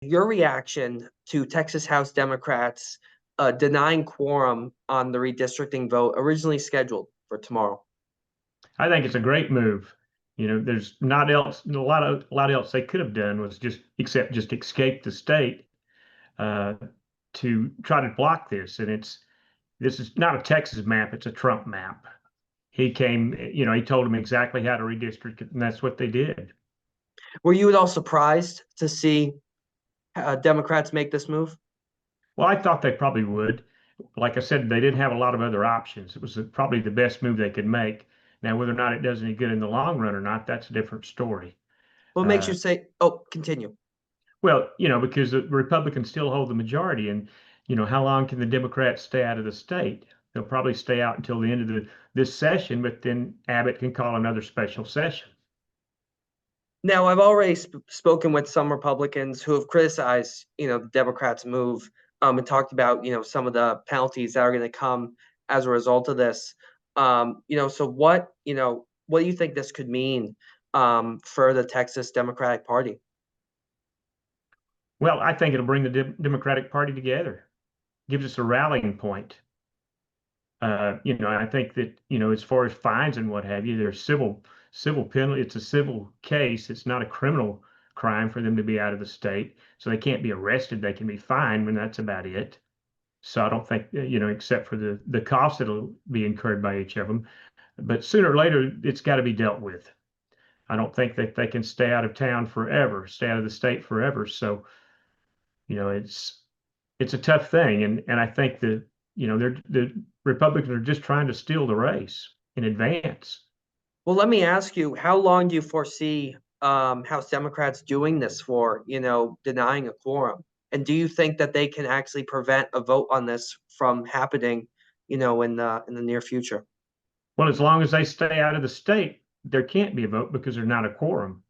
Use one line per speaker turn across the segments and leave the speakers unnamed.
Your reaction to Texas House Democrats denying quorum on the redistricting vote originally scheduled for tomorrow.
I think it's a great move. There's not else a lot else they could have done was just escape the state uh, to try to block this. And this is not a Texas map; it's a Trump map. He came, he told them exactly how to redistrict it, and that's what they did.
Were you at all surprised to see Democrats make this move?
Well, I thought they probably would. Like I said, they didn't have a lot of other options. It was probably the best move they could make. Now, whether or not it does any good in the long run or not, that's a different story.
What makes
Uh,
you say, oh, continue?
well, because the Republicans still hold the majority, and how long can the Democrats stay out of the state? They'll probably stay out until the end of this session, but then Abbott can call another special session.
Now, I've already spoken with some Republicans who have criticized, the Democrats' move, and talked about, some of the penalties that are going to come as a result of this. So what do you think this could mean for the Texas Democratic Party?
Well, I think it'll bring the Democratic Party together, gives us a rallying point. I think that, as far as fines and what have you, there's civil penalty. It's a civil case. It's not a criminal crime for them to be out of the state. So they can't be arrested. They can be fined, and that's about it. So I don't think, except for the cost that'll be incurred by each of them. But sooner or later, it's got to be dealt with. I don't think that they can stay out of town forever, stay out of the state forever. So, it's a tough thing, and I think that the Republicans are just trying to steal the race in advance.
Well, let me ask you, how long do you foresee House Democrats doing this for, denying a quorum? And do you think that they can actually prevent a vote on this from happening, in the near future?
Well, as long as they stay out of the state, there can't be a vote because there's not a quorum.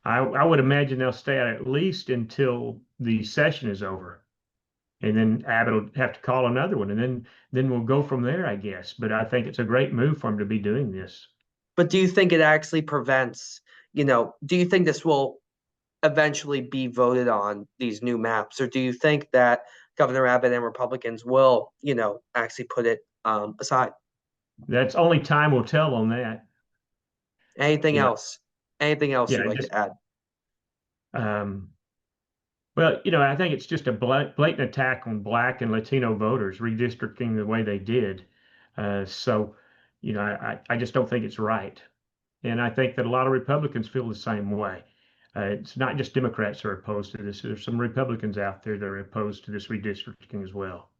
I would imagine they'll stay out at least until the session is over, and then Abbott will have to call another one, and then we'll go from there, I guess. But I think it's a great move for him to be doing this.
But do you think it actually prevents, do you think this will eventually be voted on, these new maps? Or do you think that Governor Abbott and Republicans will, actually put it aside?
That's only time will tell on that.
Anything
You know,
else? Anything else
yeah,
you'd like
just
to add?
um, well, I think it's just a blatant attack on Black and Latino voters, redistricting the way they did. So, I just don't think it's right. And I think that a lot of Republicans feel the same way. It's not just Democrats that are opposed to this. There's some Republicans out there that are opposed to this redistricting as well.